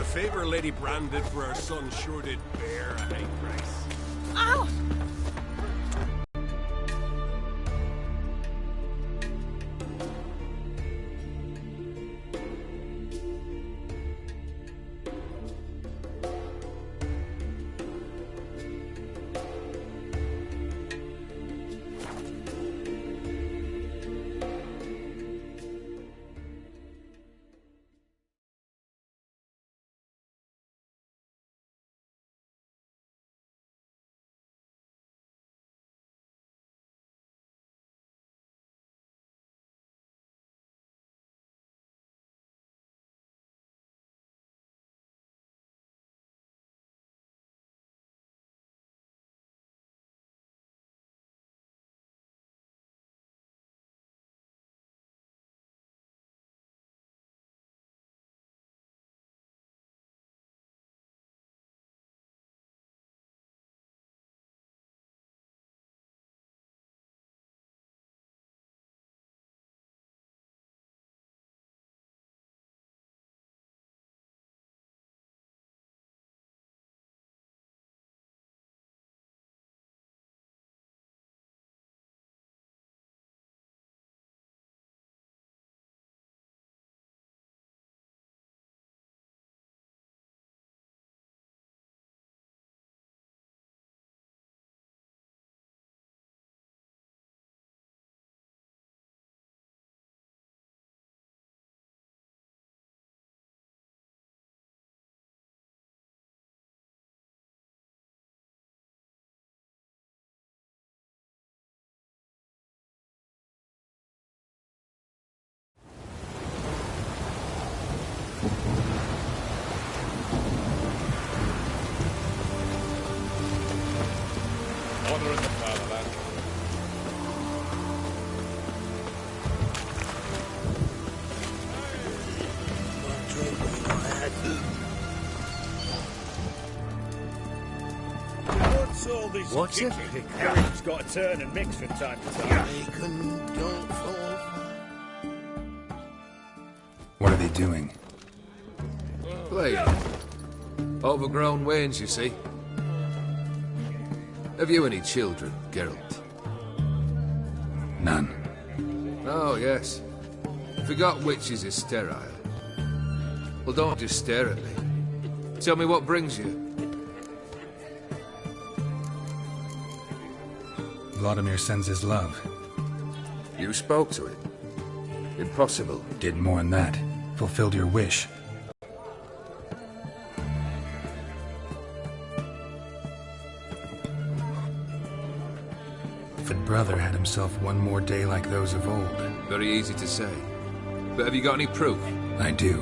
favor Lady Brand did for her son sure did bear a high price. Ow! Order in the parlor, lad. What's all this? What's it? Everything's got to turn and mix from time to time. What are they doing? Playing. Overgrown wains, you see. Have you any children, Geralt? None. Oh, yes. Forgot witches is sterile. Well, don't just stare at me. Tell me what brings you. Vladimir sends his love. You spoke to it. Impossible. Did more than that. Fulfilled your wish. If a brother had himself one more day like those of old. Very easy to say. But have you got any proof? I do.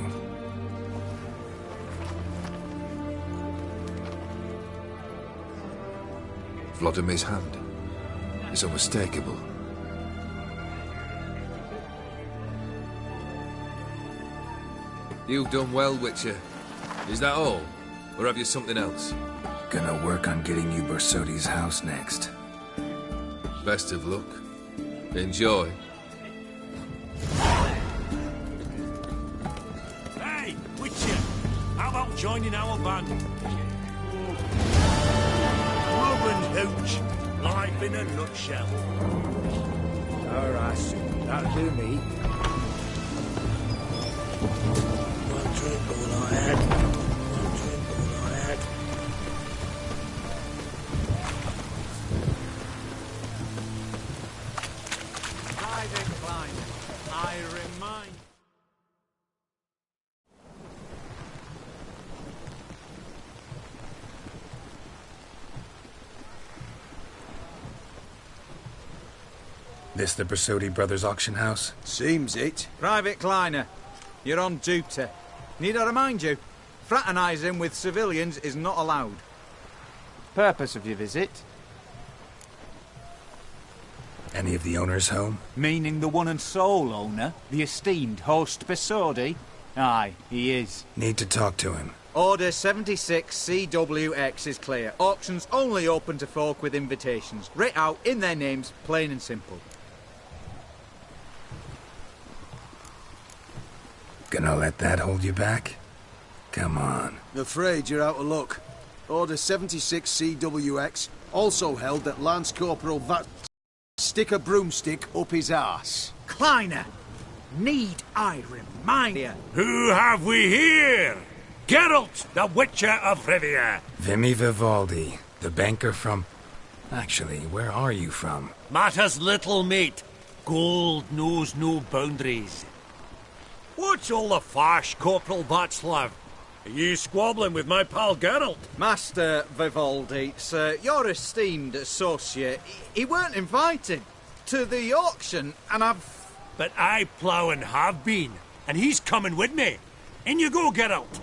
Vladimir's hand. It's unmistakable. You've done well, Witcher. Is that all? Or have you something else? Gonna work on getting you Bersodi's house next. Best of luck. Enjoy. Hey, Witcher, how about joining our band? Love and hooch, life in a nutshell. Alright, that'll do me. One drink all I had. One drink all I had. Private Klein, I remind... This the Bersodi Brothers auction house? Seems it. Private Kleiner, you're on duty. Need I remind you, fraternising with civilians is not allowed. Purpose of your visit? Any of the owners home? Meaning the one and sole owner, the esteemed host Bersodi? Aye, he is. Need to talk to him. Order 76 CWX is clear. Auctions only open to folk with invitations. Writ out in their names, plain and simple. Gonna let that hold you back? Come on. Afraid you're out of luck. Order 76 CWX also held that Lance Corporal Vat stick a broomstick up his arse. Kleiner, need I remind you? Who have we here? Geralt, the Witcher of Rivia. Vimy Vivaldi, the banker from... Actually, where are you from? Matters little, mate. Gold knows no boundaries. What's all the fash, Corporal Václav? Are you squabbling with my pal Geralt? Master Vivaldi, sir, your esteemed associate, he weren't invited to the auction, and I've... But I plough and have been, and he's coming with me. In you go, Geralt.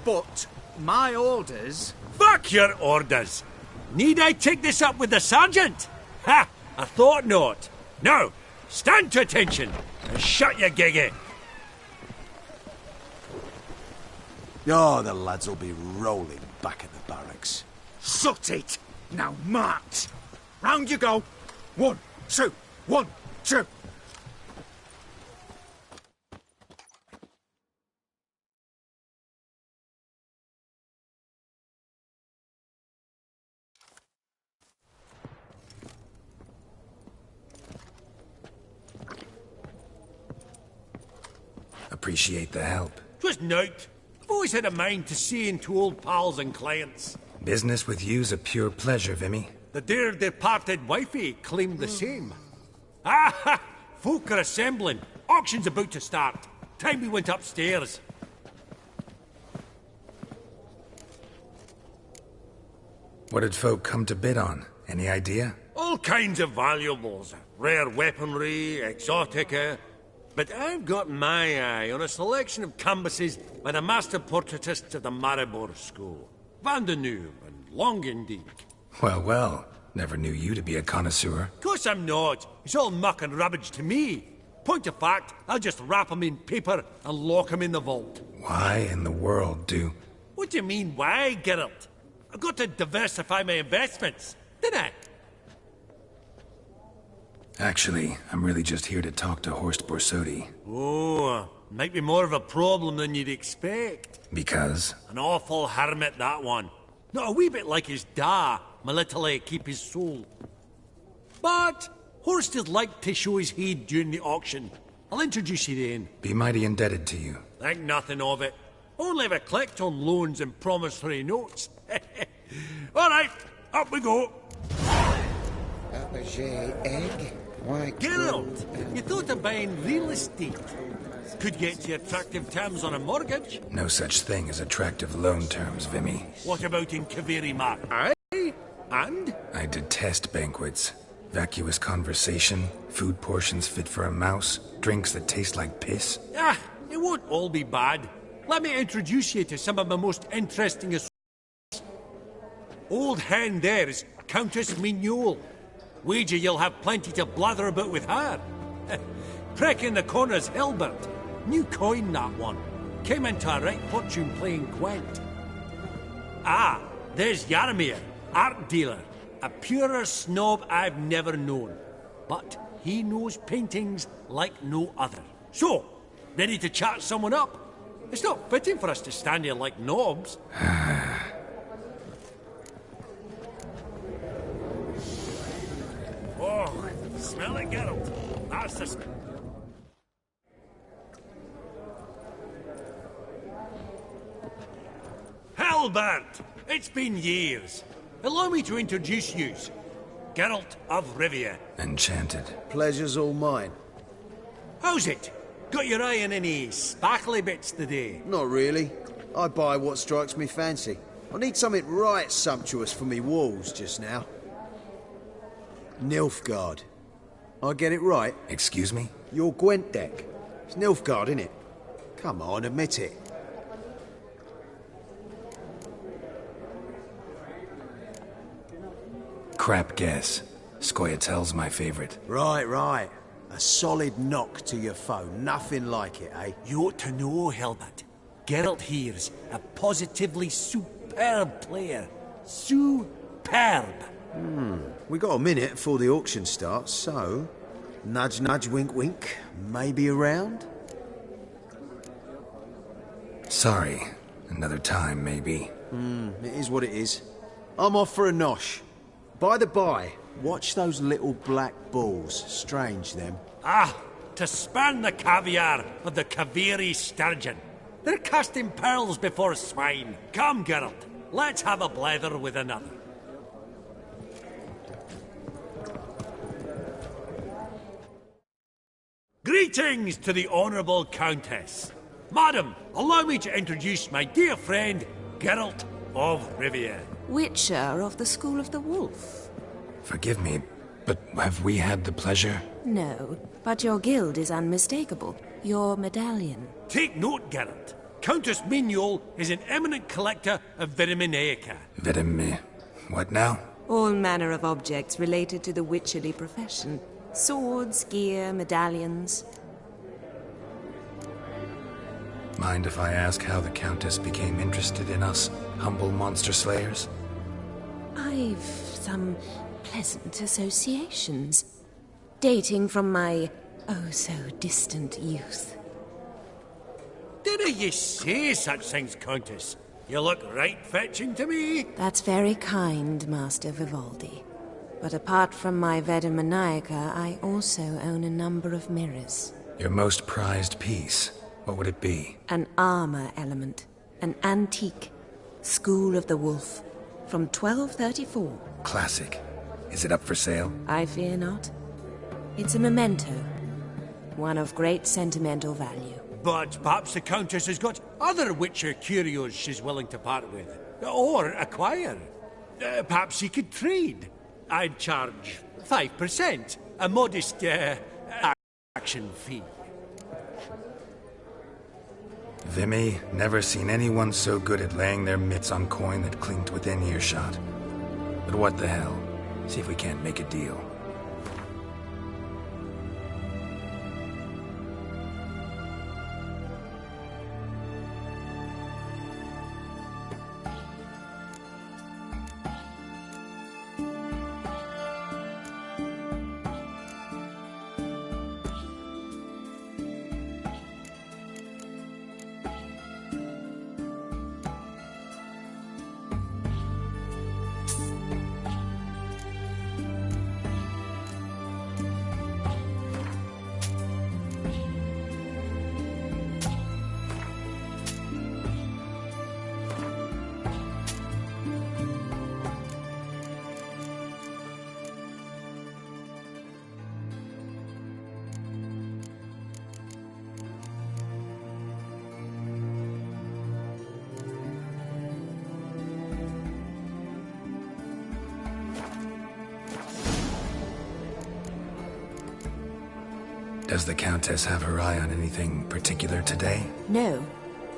But my orders... Fuck your orders. Need I take this up with the sergeant? Ha! I thought not. Now, stand to attention and shut your giggy. Oh, the lads will be rolling back at the barracks. Shut it! Now march! Round you go! 1, 2, 1, 2! Appreciate the help. Twas nought. I've always had a mind to see into old pals and clients. Business with you's a pure pleasure, Vimy. The dear departed wifey claimed the same. Ah ha! Folk are assembling. Auction's about to start. Time we went upstairs. What did folk come to bid on? Any idea? All kinds of valuables. Rare weaponry, exotica. But I've got my eye on a selection of canvases by the master portraitists of the Maribor School. Van de Neuve and Longendijk. Well, well. Never knew you to be a connoisseur. Of course I'm not. It's all muck and rubbish to me. Point of fact, I'll just wrap 'em in paper and lock 'em in the vault. Why in the world do... What do you mean, why, Geralt? I've got to diversify my investments, didn't I? Actually, I'm really just here to talk to Horst Borsodi. Oh, might be more of a problem than you'd expect. Because? An awful hermit, that one. Not a wee bit like his da, military keep his soul. But Horst is like to show his head during the auction. I'll introduce you then. Be mighty indebted to you. Think nothing of it. Only ever collect on loans and promissory notes. All right, up we go. Egg? Why, Geralt, you thought of buying real estate. Could get you attractive terms on a mortgage. No such thing as attractive loan terms, Vimy. What about in Kaviri Mark? Aye? And? I detest banquets. Vacuous conversation, food portions fit for a mouse, drinks that taste like piss. Ah, it won't all be bad. Let me introduce you to some of my most interesting associates. Old hen there is Countess Mignole. Wager you'll have plenty to blather about with her. Prick in the corner's Hilbert. New coin, that one. Came into a right fortune playing Gwent. Ah, there's Yarmir, art dealer. A purer snob I've never known. But he knows paintings like no other. So, ready to chat someone up? It's not fitting for us to stand here like knobs. Oh, smell it, Geralt. That's the... Halbert! It's been years. Allow me to introduce you. Geralt of Rivia. Enchanted. Pleasure's all mine. How's it? Got your eye on any sparkly bits today? Not really. I buy what strikes me fancy. I need something right sumptuous for me walls just now. Nilfgaard. I get it right? Excuse me? Your Gwent deck. It's Nilfgaard, innit? Come on, admit it. Crap guess. Scoia'tael's my favorite. Right, right. A solid knock to your foe. Nothing like it, eh? You ought to know, Hilbert. Geralt here's a positively superb player. Superb. We got a minute before the auction starts, so... Nudge, nudge, wink, wink. Maybe around? Sorry. Another time, maybe. It is what it is. I'm off for a nosh. By the by, watch those little black balls. Strange, them. Ah, to spurn the caviar of the Kaviri sturgeon. They're casting pearls before swine. Come, Geralt, let's have a blether with another. Greetings to the Honourable Countess. Madam, allow me to introduce my dear friend, Geralt of Rivia. Witcher of the School of the Wolf. Forgive me, but have we had the pleasure? No, but your guild is unmistakable. Your medallion. Take note, Geralt. Countess Mignoul is an eminent collector of vitaminaica. What now? All manner of objects related to the witcherly profession. Swords, gear, medallions. Mind if I ask how the Countess became interested in us, humble monster slayers? I've some pleasant associations, dating from my oh-so-distant youth. Dinna ye say such things, Countess? You look right fetching to me. That's very kind, Master Vivaldi. But apart from my vitaminaica, I also own a number of mirrors. Your most prized piece, what would it be? An armor element. An antique. School of the Wolf. From 1234. Classic. Is it up for sale? I fear not. It's a memento. One of great sentimental value. But perhaps the Countess has got other Witcher curios she's willing to part with. Or acquire. Perhaps he could trade. I'd charge 5%. A modest, action fee. Vimy, never seen anyone so good at laying their mitts on coin that clinked within earshot. But what the hell? See if we can't make a deal. Does the Countess have her eye on anything particular today? No,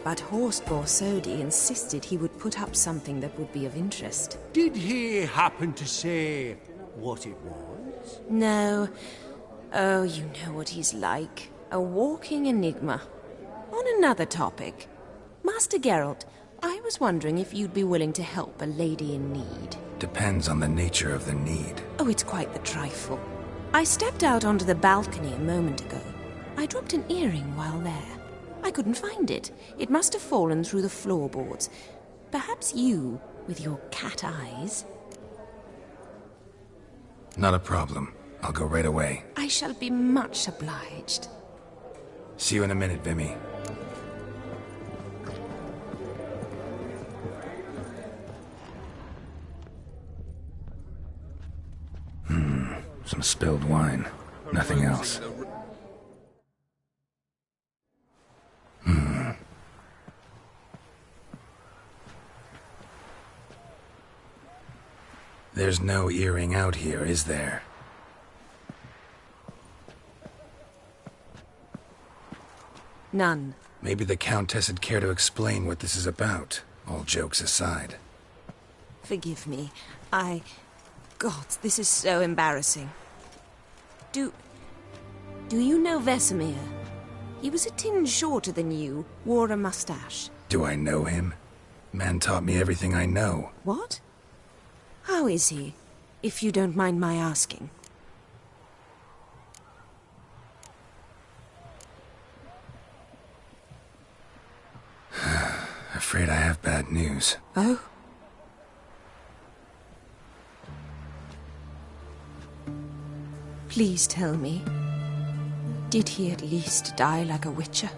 but Horst Borsodi insisted he would put up something that would be of interest. Did he happen to say what it was? No. Oh, you know what he's like. A walking enigma. On another topic. Master Geralt, I was wondering if you'd be willing to help a lady in need. Depends on the nature of the need. Oh, it's quite the trifle. I stepped out onto the balcony a moment ago. I dropped an earring while there. I couldn't find it. It must have fallen through the floorboards. Perhaps you, with your cat eyes... Not a problem. I'll go right away. I shall be much obliged. See you in a minute, Vimy. Some spilled wine. Nothing else. There's no earring out here, is there? None. Maybe the Countess would care to explain what this is about, all jokes aside. Forgive me. God, this is so embarrassing. Do you know Vesemir? He was a tinge shorter than you, wore a mustache. Do I know him? Man taught me everything I know. What? How is he, if you don't mind my asking? afraid I have bad news. Oh? Please tell me, did he at least die like a witcher?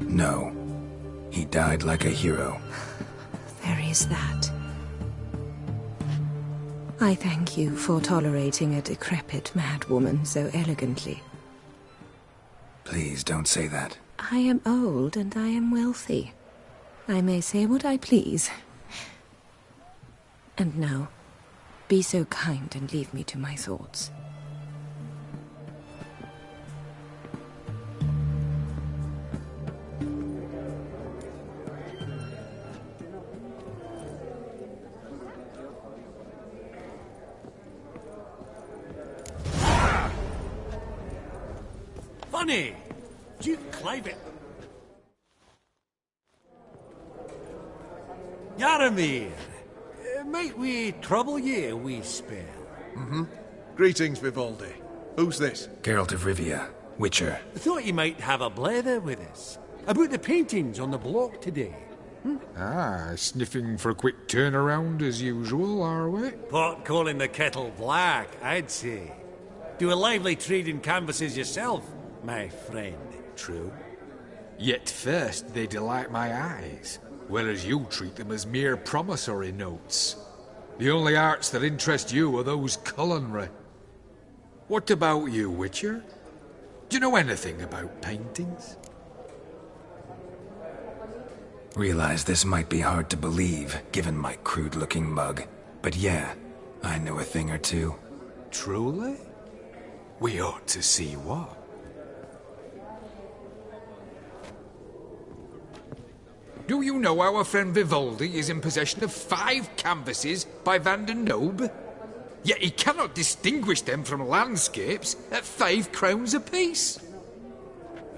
No. He died like a hero. There is that. I thank you for tolerating a decrepit madwoman so elegantly. Please don't say that. I am old and I am wealthy. I may say what I please. And now, be so kind and leave me to my thoughts. Funny! Duke Clive. Yaramir, might we trouble ye a wee spell? Greetings, Vivaldi. Who's this? Geralt of Rivia, Witcher. Thought you might have a blather with us. About the paintings on the block today. Ah, sniffing for a quick turnaround as usual, are we? Pot calling the kettle black, I'd say. Do a lively trade in canvases yourself, my friend. True. Yet first they delight my eyes, whereas you treat them as mere promissory notes. The only arts that interest you are those culinary. What about you, Witcher? Do you know anything about paintings? Realize this might be hard to believe, given my crude-looking mug. But yeah, I know a thing or two. Truly? We ought to see what. Do you know our friend Vivaldi is in possession of 5 canvases by Van der Nobe? Yet he cannot distinguish them from landscapes at 5 crowns apiece.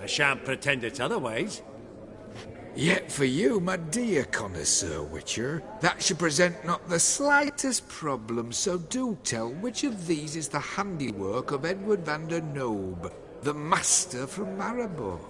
I shan't pretend it's otherwise. Yet for you, my dear connoisseur Witcher, that should present not the slightest problem, so do tell which of these is the handiwork of Edward van der Nobe, the master from Maribor.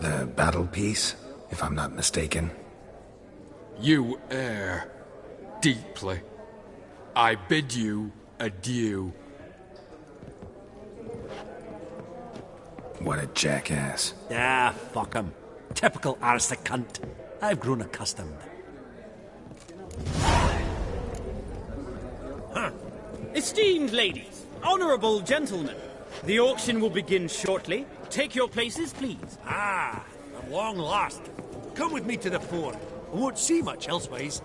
The battle piece, if I'm not mistaken. You err deeply. I bid you adieu. What a jackass. Ah, fuck him. Typical aristocrat. I've grown accustomed. Esteemed ladies, honourable gentlemen, the auction will begin shortly. Take your places, please. Ah, at long last. Come with me to the fort. I won't see much elsewise.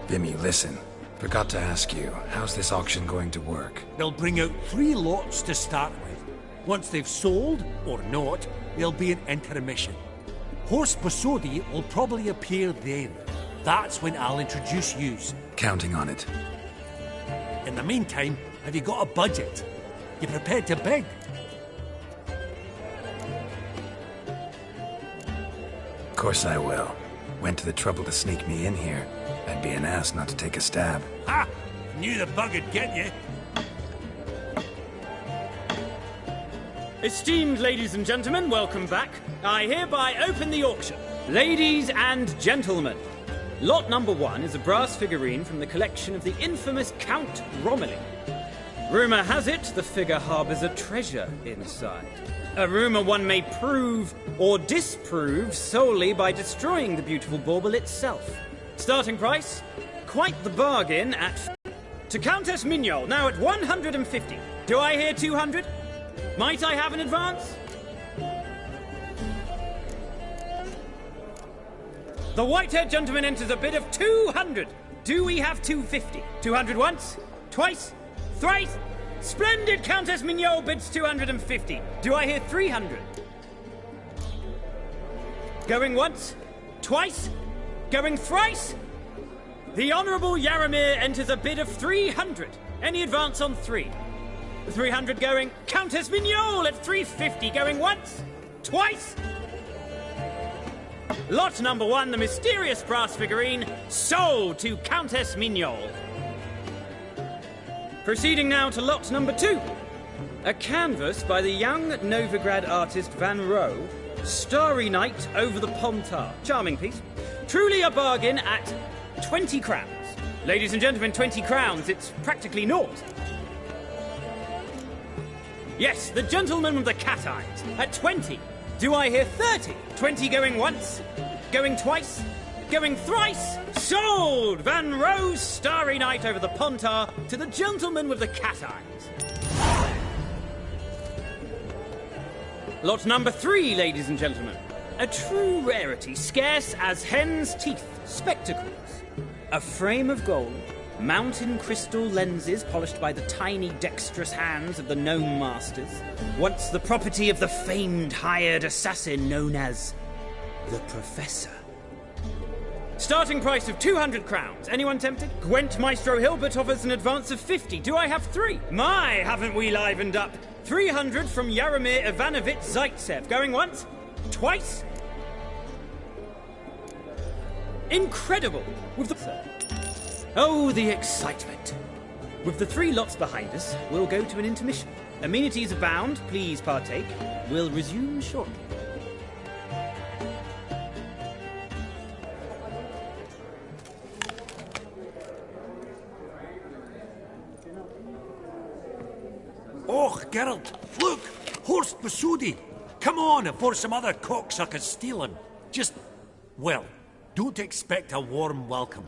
Vimy, listen. Forgot to ask you, how's this auction going to work? They'll bring out 3 lots to start with. Once they've sold, or not, there'll be an intermission. Horse Basodi will probably appear then. That's when I'll introduce yous. Counting on it. In the meantime, have you got a budget? You prepared to bid? Of course I will. Went to the trouble to sneak me in here. I'd be an ass not to take a stab. Ha! Knew the bug would get you. Esteemed ladies and gentlemen, welcome back. I hereby open the auction. Ladies and gentlemen, lot number 1 is a brass figurine from the collection of the infamous Count Romilly. Rumour has it the figure harbours a treasure inside. A rumour one may prove or disprove solely by destroying the beautiful bauble itself. Starting price, quite the bargain at... To Countess Mignol, now at 150. Do I hear 200? Might I have an advance? The white-haired gentleman enters a bid of 200. Do we have 250? 200 once? Twice? Thrice? Splendid! Countess Mignot bids 250. Do I hear 300? Going once? Twice? Going thrice? The Honourable Yaramir enters a bid of 300. Any advance on 3? 300 going. Countess Mignot at 350. Going once? Twice? Lot number 1, the mysterious brass figurine, sold to Countess Mignot. Proceeding now to lot number 2. A canvas by the young Novigrad artist Van Rohe, Starry Night over the Pontar. Charming piece. Truly a bargain at 20 crowns. Ladies and gentlemen, 20 crowns, it's practically naught. Yes, the gentleman with the cat eyes, at 20. Do I hear 30? 20 going once? Going twice? Going thrice? Sold! Van Rohe's Starry Night over the Pontar to the gentleman with the cat eyes. Lot number 3, ladies and gentlemen. A true rarity, scarce as hen's teeth. Spectacles. A frame of gold, mountain crystal lenses polished by the tiny dexterous hands of the gnome masters. Once the property of the famed hired assassin known as the Professor. Starting price of 200 crowns. Anyone tempted? Gwent Maestro Hilbert offers an advance of 50. Do I have 3? My, haven't we livened up? 300 from Yaramir Ivanovich Zaitsev. Going once? Twice? Incredible! With the... Oh, the excitement. With the 3 lots behind us, we'll go to an intermission. Amenities abound. Please partake. We'll resume shortly. Oh, Geralt, look! Horst Basudi! Come on, before some other cocksuckers steal him. Just, well, don't expect a warm welcome.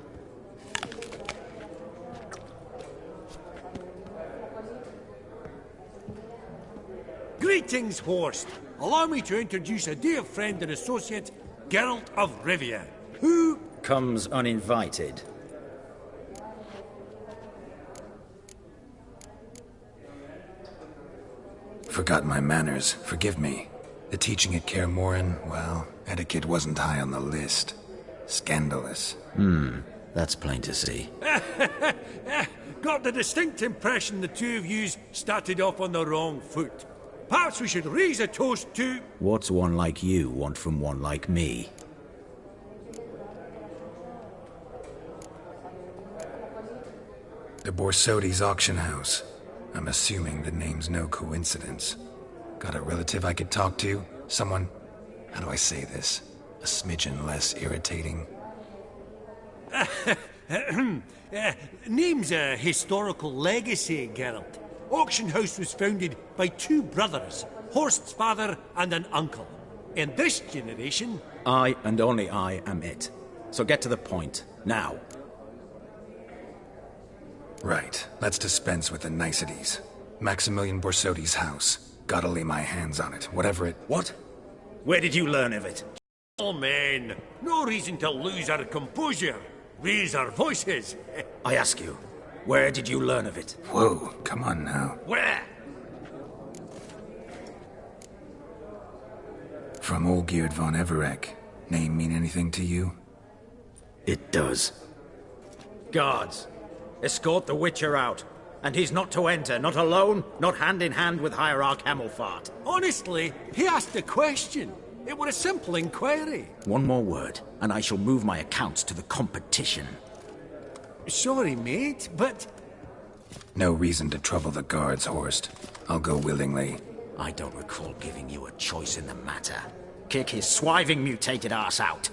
Greetings, Horst. Allow me to introduce a dear friend and associate, Geralt of Rivia, who... comes uninvited. Forgot my manners. Forgive me. The teaching at Kaer Morhen, well, etiquette wasn't high on the list. Scandalous. That's plain to see. Got the distinct impression the two of yous started off on the wrong foot. Perhaps we should raise a toast to... What's one like you want from one like me? The Borsodi's auction house. I'm assuming the name's no coincidence. Got a relative I could talk to? Someone, how do I say this? A smidgen less irritating? Name's a historical legacy, Geralt. Auction house was founded by 2 brothers, Horst's father and an uncle. In this generation... I and only I am it. So get to the point, now. Right, let's dispense with the niceties. Maximilian Borsodi's house. Gotta lay my hands on it, whatever it... What? Where did you learn of it? Oh, man. No reason to lose our composure. Raise our voices. I ask you, where did you learn of it? Whoa, come on now. Where? From Olgierd von Everek. Name mean anything to you? It does. Guards, escort the Witcher out. And he's not to enter, not alone, not hand in hand with Hierarch Hamilfart. Honestly, he asked a question. It were a simple inquiry. One more word, and I shall move my accounts to the competition. Sorry, mate, but... No reason to trouble the guards, Horst. I'll go willingly. I don't recall giving you a choice in the matter. Kick his swiving mutated ass out.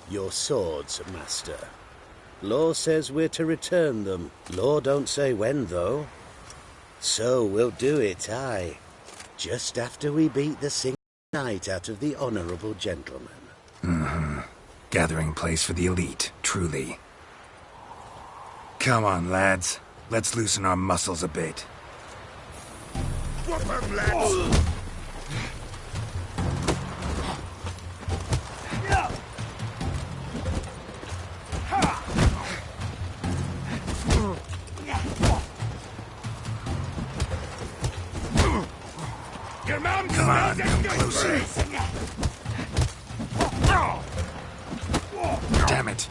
Your swords, master. Law says we're to return them. Law don't say when, though. So we'll do it, aye. Just after we beat the single knight out of the honourable gentleman. Gathering place for the elite, truly. Come on, lads. Let's loosen our muscles a bit. Whoop 'em, lads! Come on, come closer. Damn it.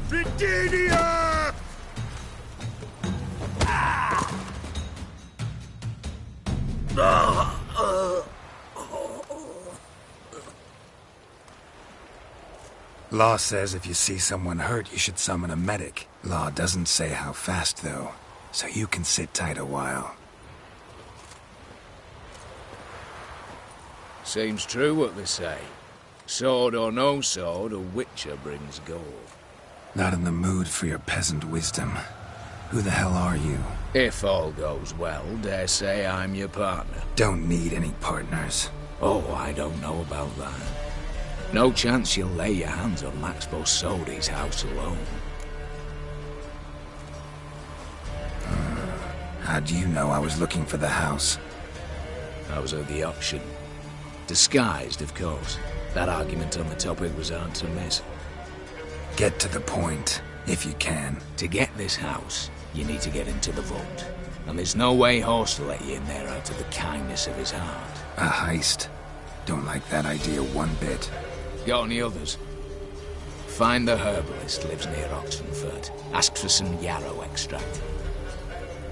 Virginia! Law says if you see someone hurt, you should summon a medic. Law doesn't say how fast, though, so you can sit tight a while. Seems true what they say. Sword or no sword, a witcher brings gold. Not in the mood for your peasant wisdom. Who the hell are you? If all goes well, dare say I'm your partner. Don't need any partners. Oh, I don't know about that. No chance you'll lay your hands on Max Bosodi's house alone. How do you know I was looking for the house? I was at the auction. Disguised, of course. That argument on the topic was hard to miss. Get to the point, if you can. To get this house, you need to get into the vault. And there's no way Horst will let you in there out of the kindness of his heart. A heist? Don't like that idea one bit. Got any others? Find the herbalist lives near Oxenford. Ask for some yarrow extract.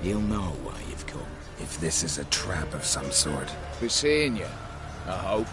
You'll know why you've come. If this is a trap of some sort. Be seeing you, I hope.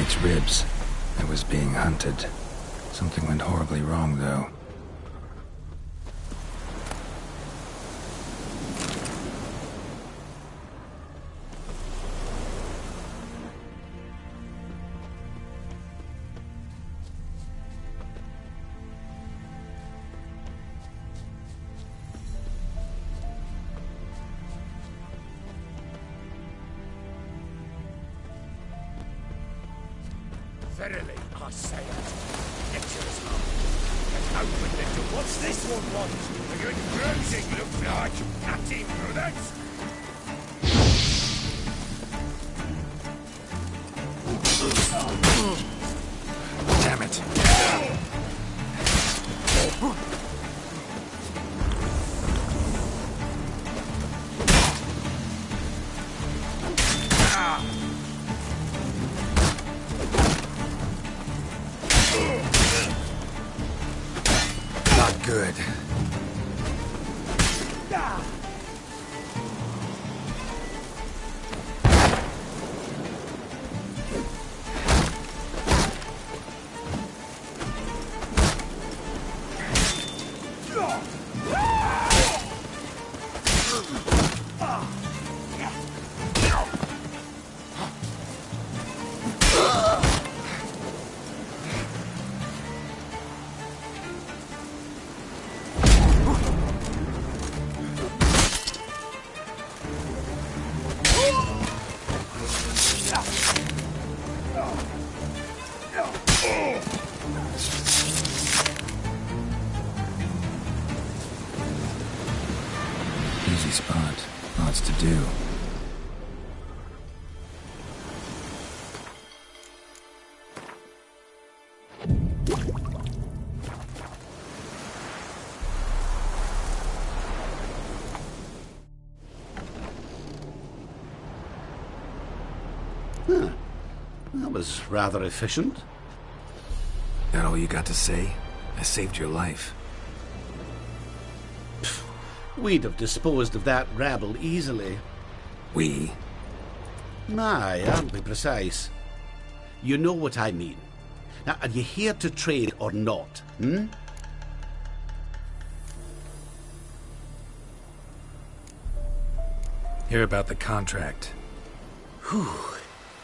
It's ribs. I was being hunted. Something went horribly wrong, though. Verily, I say it. Lecturer's hard. Get open the door. What's this one want? A good bruising, looks like. Captain Brothers. Damn it. Not good. Easy spot. Lots to do. Huh. That was rather efficient. That all you got to say? I saved your life. We'd have disposed of that rabble easily. We? Aye, aren't we precise? You know what I mean. Now, are you here to trade or not, hmm? Hear about the contract. Whew.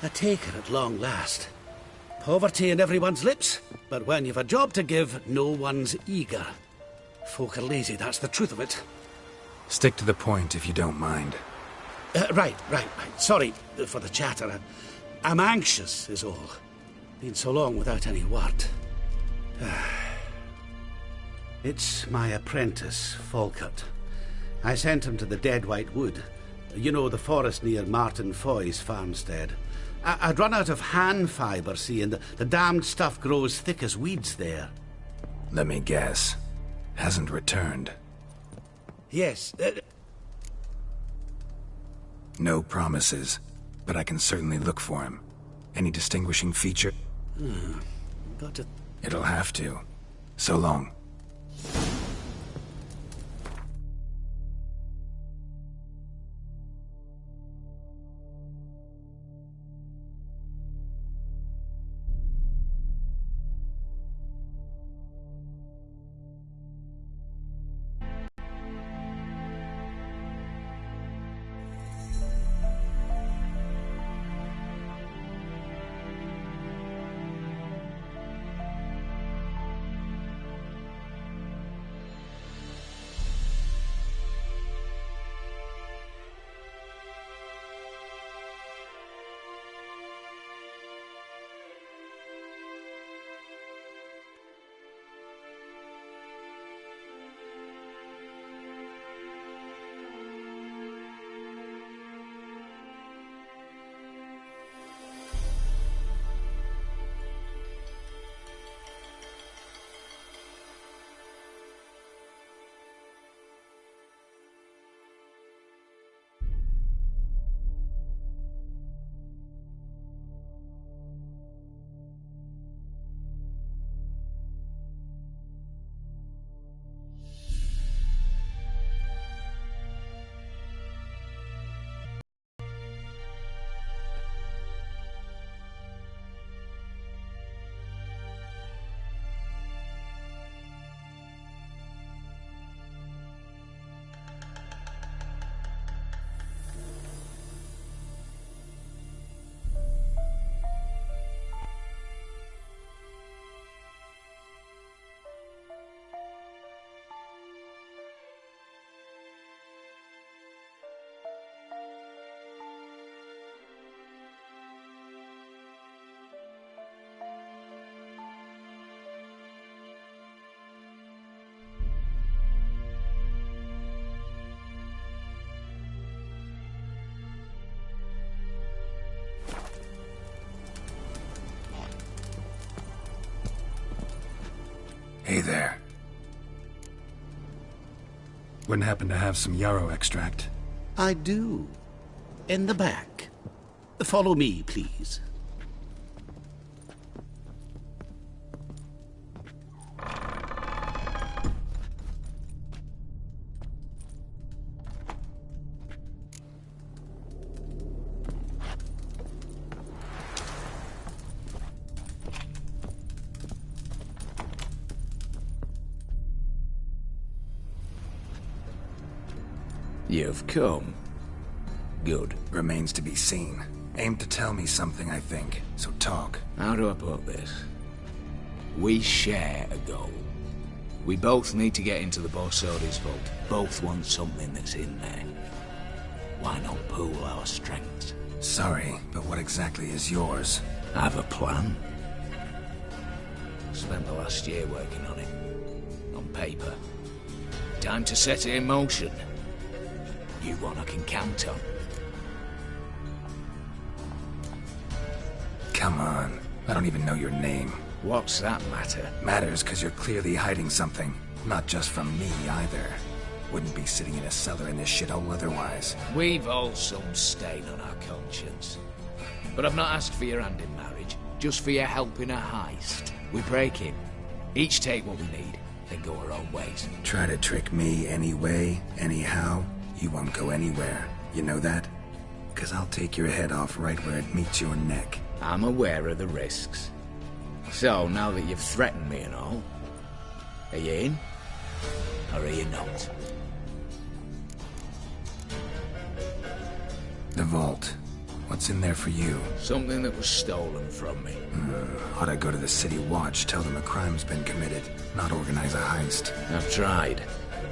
A taker at long last. Poverty in everyone's lips, but when you've a job to give, no one's eager. Folk are lazy, that's the truth of it. Stick to the point if you don't mind. Right. Sorry for the chatter. I'm anxious, is all. Been so long without any word. It's my apprentice, Falkert. I sent him to the Dead White Wood. You know, the forest near Martin Foy's farmstead. I'd run out of hand fibre, see, and the damned stuff grows thick as weeds there. Let me guess. Hasn't returned. Yes. No promises, but I can certainly look for him. Any distinguishing feature? Got to... It'll have to. So long. Hey there. Wouldn't happen to have some yarrow extract? I do. In the back. Follow me, please. You've come. Good. Remains to be seen. Aim to tell me something, I think. So talk. How do I put this? We share a goal. We both need to get into the Borsodi's vault. Both want something that's in there. Why not pool our strengths? Sorry, but what exactly is yours? I have a plan. Spent the last year working on it. On paper. Time to set it in motion. You one I can count on. Come on. I don't even know your name. What's that matter? Matters because you're clearly hiding something. Not just from me, either. Wouldn't be sitting in a cellar in this shithole otherwise. We've all some stain on our conscience. But I've not asked for your hand in marriage, just for your help in a heist. We break in. Each take what we need, then go our own ways. Try to trick me anyway, anyhow. You won't go anywhere. You know that? Because I'll take your head off right where it meets your neck. I'm aware of the risks. So, now that you've threatened me and all, are you in? Or are you not? The vault. What's in there for you? Something that was stolen from me. Ought I go to the City Watch, tell them a crime's been committed, not organize a heist? I've tried.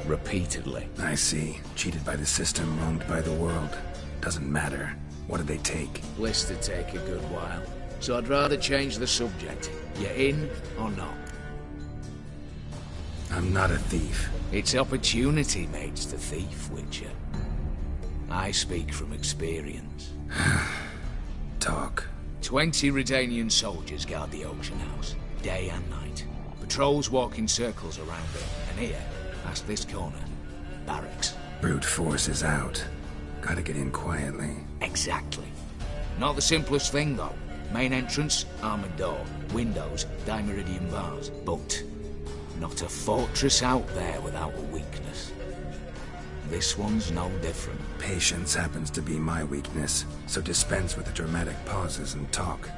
Repeatedly. I see. Cheated by the system, wronged by the world. Doesn't matter. What did they take? List to take a good while. So I'd rather change the subject. You in or not? I'm not a thief. It's opportunity makes the thief, Witcher. I speak from experience. Talk. 20 Redanian soldiers guard the auction house, day and night. Patrols walk in circles around it, and here, past this corner, barracks. Brute force is out. Gotta get in quietly. Exactly. Not the simplest thing, though. Main entrance, armored door. Windows, dimeridian bars. But not a fortress out there without a weakness. This one's no different. Patience happens to be my weakness, so dispense with the dramatic pauses and talk.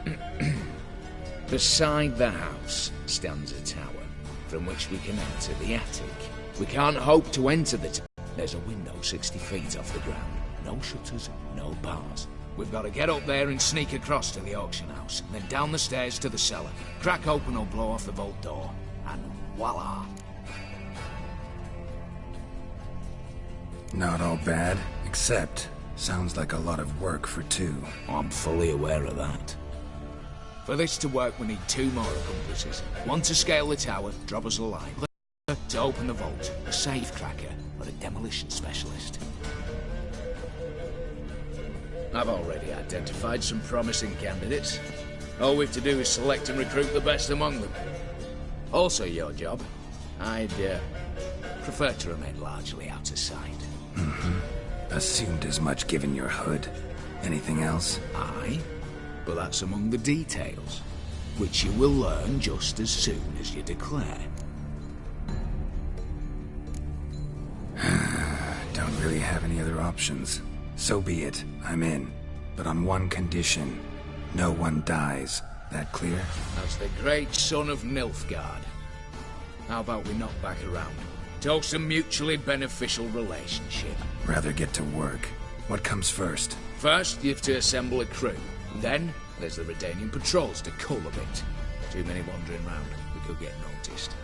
Beside the house stands a tower, from which we can enter the attic. We can't hope to enter the tower. There's a window 60 feet off the ground. No shutters, no bars. We've got to get up there and sneak across to the auction house, then down the stairs to the cellar. Crack open or blow off the vault door, and voila! Not all bad, except sounds like a lot of work for two. I'm fully aware of that. For this to work, we need 2 more accomplices. One to scale the tower, drop us a line. To open the vault, a safe cracker, or a demolition specialist. I've already identified some promising candidates. All we've to do is select and recruit the best among them. Also your job. I'd prefer to remain largely out of sight. Assumed as much given your hood. Anything else? Aye, but that's among the details, which you will learn just as soon as you declare. Don't really have any other options. So be it. I'm in. But on one condition. No one dies. That clear? As the great son of Nilfgaard. How about we knock back around? Toast a mutually beneficial relationship. Rather get to work. What comes first? First, you have to assemble a crew. Then, there's the Redanian patrols to cull a bit. Too many wandering round. We could get noticed.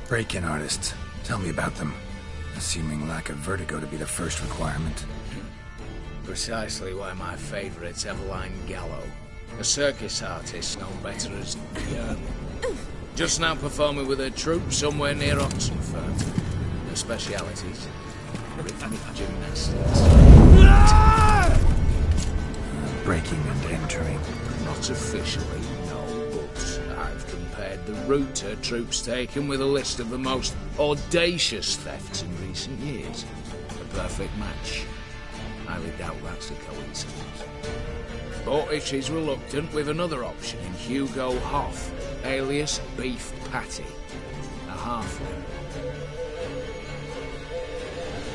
Break-in artists. Tell me about them. Assuming lack of vertigo to be the first requirement. Precisely why my favourite's Eveline Gallo. A circus artist known better as Yearn. Just now performing with her troupe somewhere near Oxenfurt. Her specialities, rhythmic gymnastics. breaking and entering. Not officially, no, but I've compared the route her troops taken with a list of the most audacious thefts in recent years. A perfect match. Highly doubt that's a coincidence. But if she's reluctant, we've another option in Hugo Hoff, alias Beef Patty. A halfling.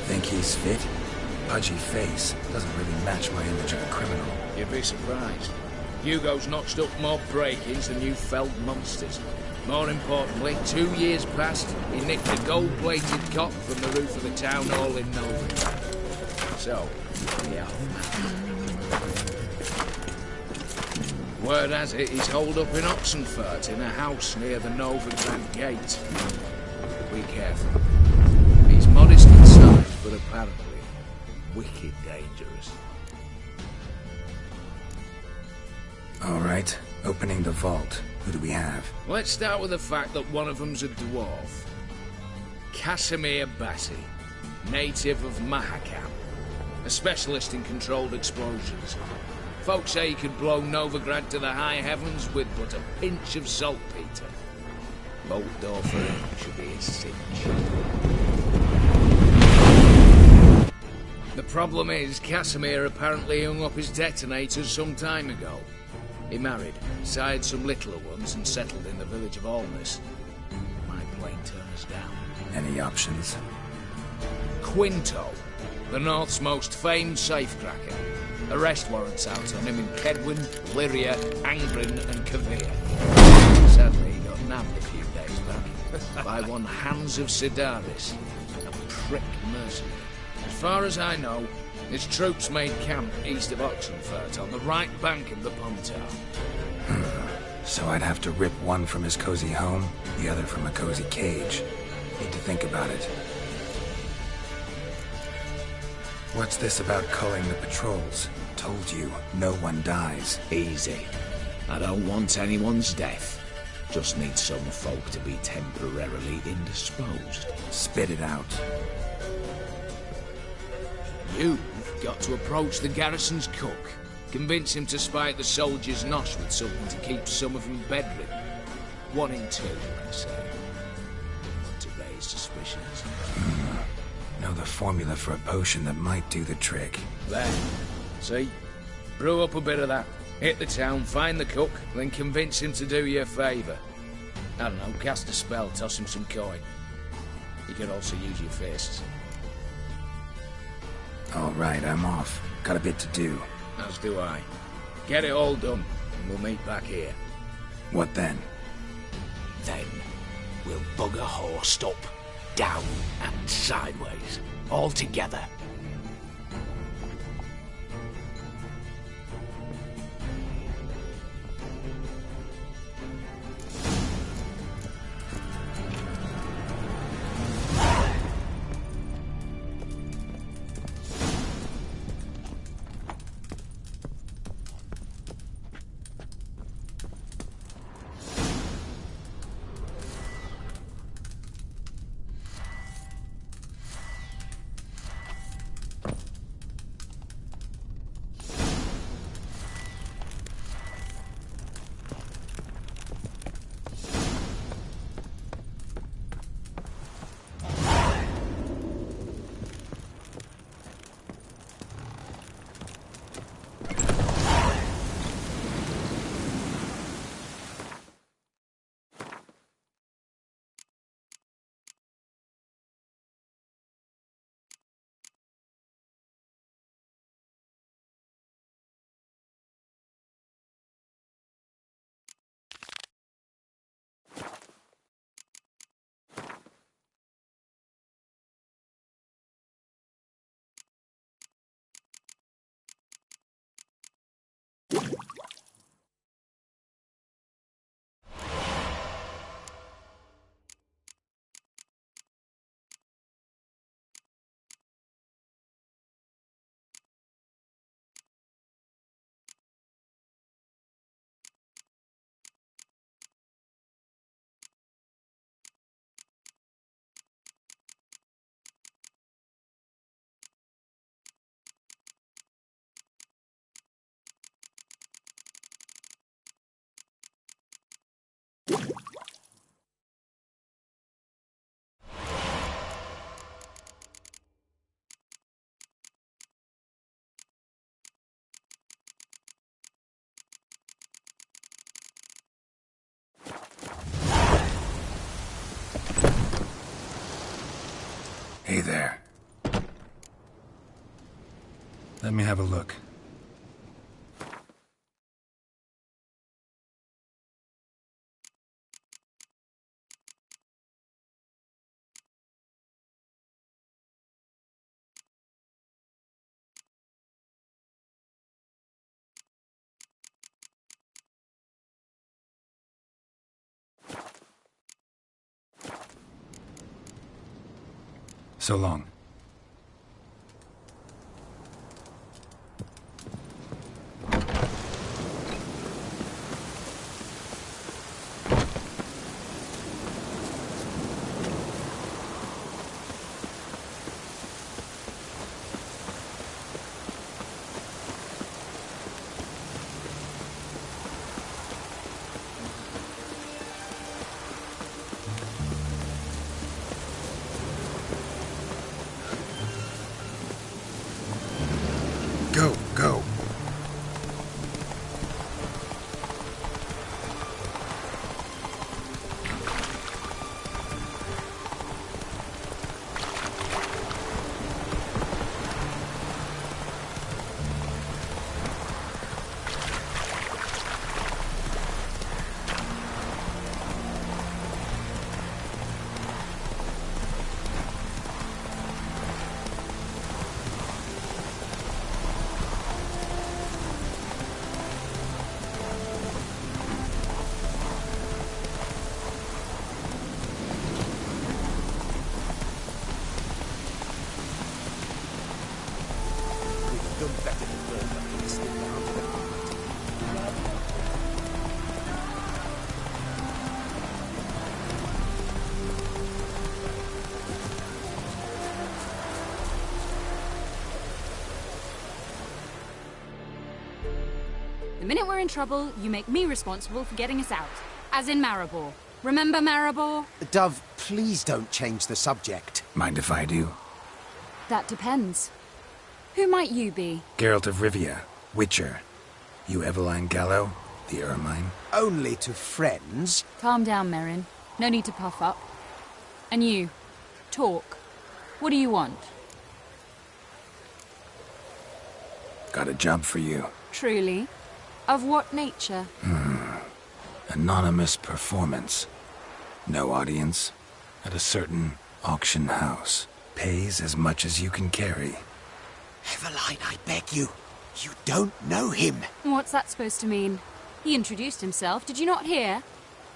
Think he's fit? Pudgy face doesn't really match my image of a criminal. You'd be surprised. Hugo's notched up more break-ins than you felled monsters. More importantly, 2 years past, he nicked a gold-plated cop from the roof of the town hall in Novigrad. So, yeah. Word has it he's holed up in Oxenfurt in a house near the Novigrad gate. Be careful. He's modest in size, but apparently wicked dangerous. All right, opening the vault. Who do we have? Let's start with the fact that one of them's a dwarf. Casimir Bassi, native of Mahakam, a specialist in controlled explosions. Folks say he could blow Novigrad to the high heavens with but a pinch of saltpeter. Bolt door for him should be a cinch. The problem is, Casimir apparently hung up his detonators some time ago. He married, sired some littler ones, and settled in the village of Alness. My plane turns down. Any options? Quinto, the North's most famed safecracker. Arrest warrants out on him in Kedwin, Lyria, Angren, and Kavir. Sadly, he got nabbed a few days back by one Hans of Sidaris, a prick mercenary. As far as I know, his troops made camp east of Oxenfurt on the right bank of the Pontar. So I'd have to rip one from his cozy home, the other from a cozy cage. Need to think about it. What's this about culling the patrols? Told you, no one dies. Easy. I don't want anyone's death. Just need some folk to be temporarily indisposed. Spit it out. You've got to approach the garrison's cook. Convince him to spike the soldiers' nosh with something to keep some of them bedridden. 1 in 2, let's say. To raise suspicions. Know the formula for a potion that might do the trick. There. See? Brew up a bit of that. Hit the town, find the cook, then convince him to do you a favour. I don't know, cast a spell, toss him some coin. You could also use your fists. All right, I'm off. Got a bit to do. As do I. Get it all done, and we'll meet back here. What then? Then, we'll bugger horsed up, down and sideways, all together. Hey there. Let me have a look. So long. Go. The minute we're in trouble, you make me responsible for getting us out. As in Maribor. Remember Maribor? Dove, please don't change the subject. Mind if I do? That depends. Who might you be? Geralt of Rivia, Witcher. You Eveline Gallo, the Ermine? Only to friends. Calm down, Merrin. No need to puff up. And you, talk. What do you want? Got a job for you. Truly? Of what nature? Anonymous performance. No audience. At a certain auction house. Pays as much as you can carry. Eveline, I beg you. You don't know him. What's that supposed to mean? He introduced himself, did you not hear?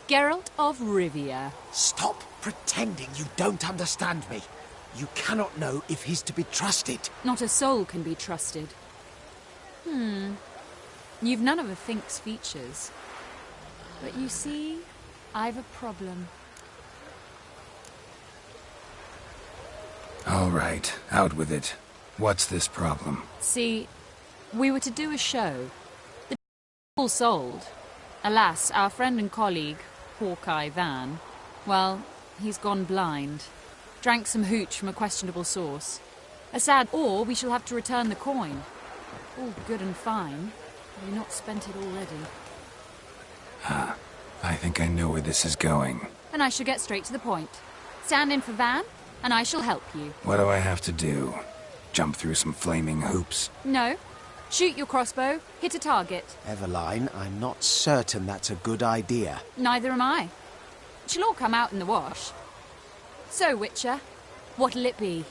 Geralt of Rivia. Stop pretending you don't understand me. You cannot know if he's to be trusted. Not a soul can be trusted. You've none of a Fink's features. But you see, I've a problem. All right, out with it. What's this problem? See, we were to do a show. The all sold. Alas, our friend and colleague, Hawkeye Van, well, he's gone blind. Drank some hooch from a questionable source. A sad, or we shall have to return the coin. All good and fine. Have you not spent it already? I think I know where this is going. Then I shall get straight to the point. Stand in for Van, and I shall help you. What do I have to do? Jump through some flaming hoops? No. Shoot your crossbow, hit a target. Eveline, I'm not certain that's a good idea. Neither am I. It shall all come out in the wash. So, Witcher, what'll it be?